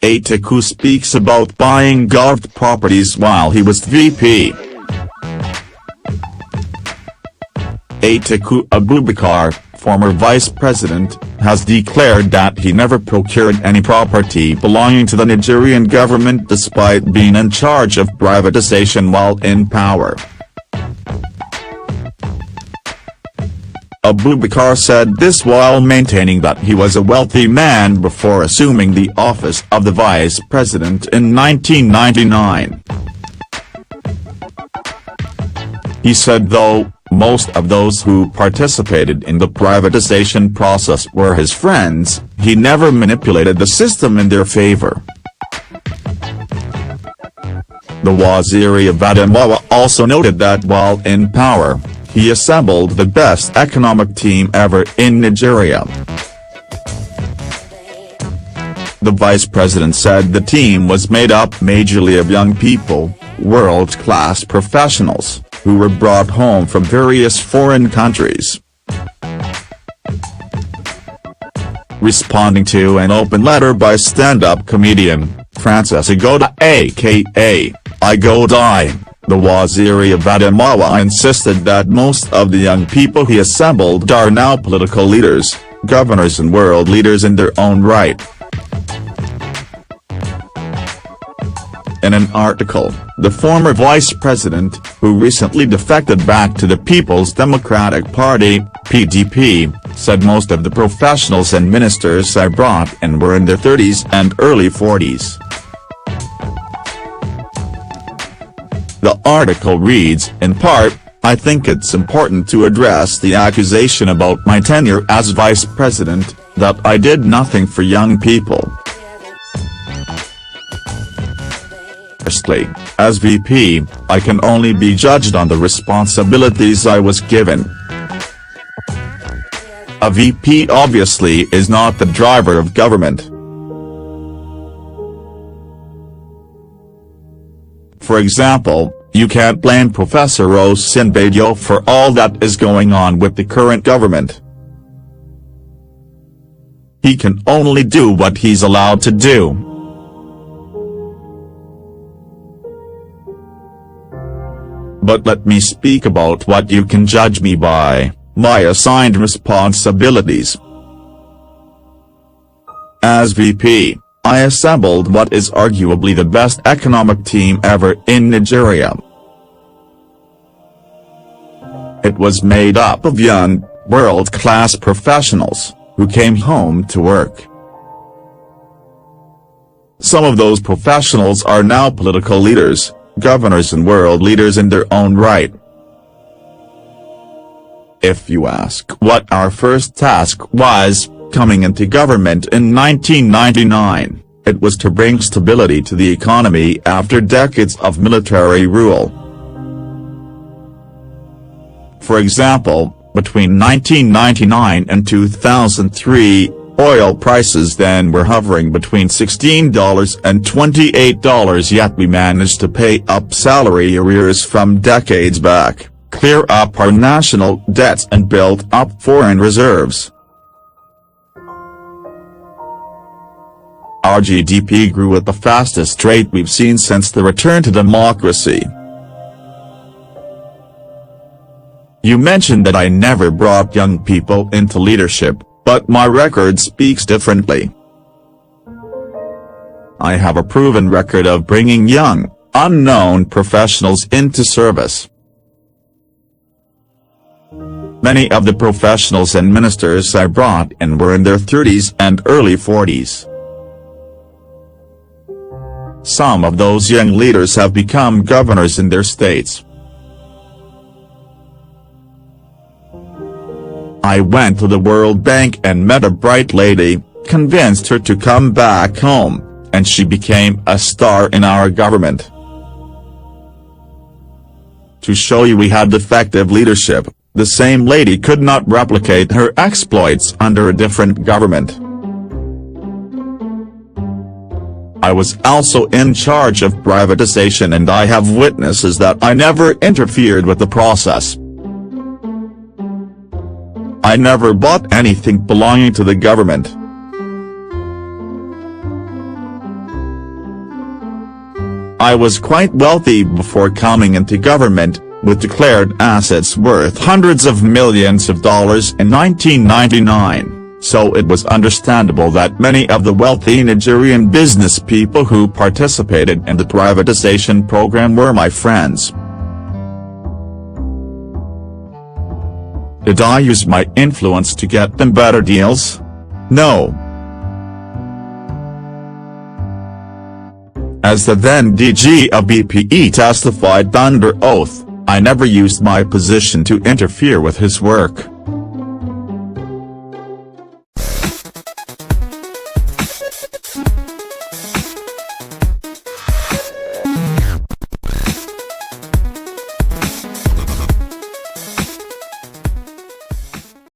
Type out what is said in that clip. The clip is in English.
Atiku speaks about buying govt properties while he was VP. Atiku Abubakar, former vice president, has declared that he never procured any property belonging to the Nigerian government despite being in charge of privatization while in power. Abubakar said this while maintaining that he was a wealthy man before assuming the office of the vice president in 1999. He said though most of those who participated in the privatization process were his friends, he never manipulated the system in their favor. The Waziri of Adamawa also noted that while in power, he assembled the best economic team ever in Nigeria. The vice president said the team was made up majorly of young people, world-class professionals, who were brought home from various foreign countries. Responding to an open letter by stand-up comedian, Francis Igoda aka Igodai, the Waziri of Adamawa insisted that most of the young people he assembled are now political leaders, governors and world leaders in their own right. In an article, the former vice president, who recently defected back to the People's Democratic Party (PDP), said most of the professionals and ministers I brought in were in their 30s and early 40s. The article reads, in part, I think it's important to address the accusation about my tenure as vice president, that I did nothing for young people. Firstly, as VP, I can only be judged on the responsibilities I was given. A VP obviously is not the driver of government. For example, you can't blame Professor Osinbajo for all that is going on with the current government. He can only do what he's allowed to do. But let me speak about what you can judge me by, my assigned responsibilities. As VP, I assembled what is arguably the best economic team ever in Nigeria. It was made up of young, world-class professionals, who came home to work. Some of those professionals are now political leaders, governors and world leaders in their own right. If you ask what our first task was, coming into government in 1999, it was to bring stability to the economy after decades of military rule. For example, between 1999 and 2003, oil prices then were hovering between $16 and $28, yet we managed to pay up salary arrears from decades back, clear up our national debts and build up foreign reserves. Our GDP grew at the fastest rate we've seen since the return to democracy. You mentioned that I never brought young people into leadership, but my record speaks differently. I have a proven record of bringing young, unknown professionals into service. Many of the professionals and ministers I brought in were in their 30s and early 40s. Some of those young leaders have become governors in their states. I went to the World Bank and met a bright lady, convinced her to come back home, and she became a star in our government. To show you we had effective leadership, the same lady could not replicate her exploits under a different government. I was also in charge of privatization and I have witnesses that I never interfered with the process. I never bought anything belonging to the government. I was quite wealthy before coming into government, with declared assets worth hundreds of millions of dollars in 1999, so it was understandable that many of the wealthy Nigerian business people who participated in the privatization program were my friends. Did I use my influence to get them better deals? No. As the then DG of BPE testified under oath, I never used my position to interfere with his work.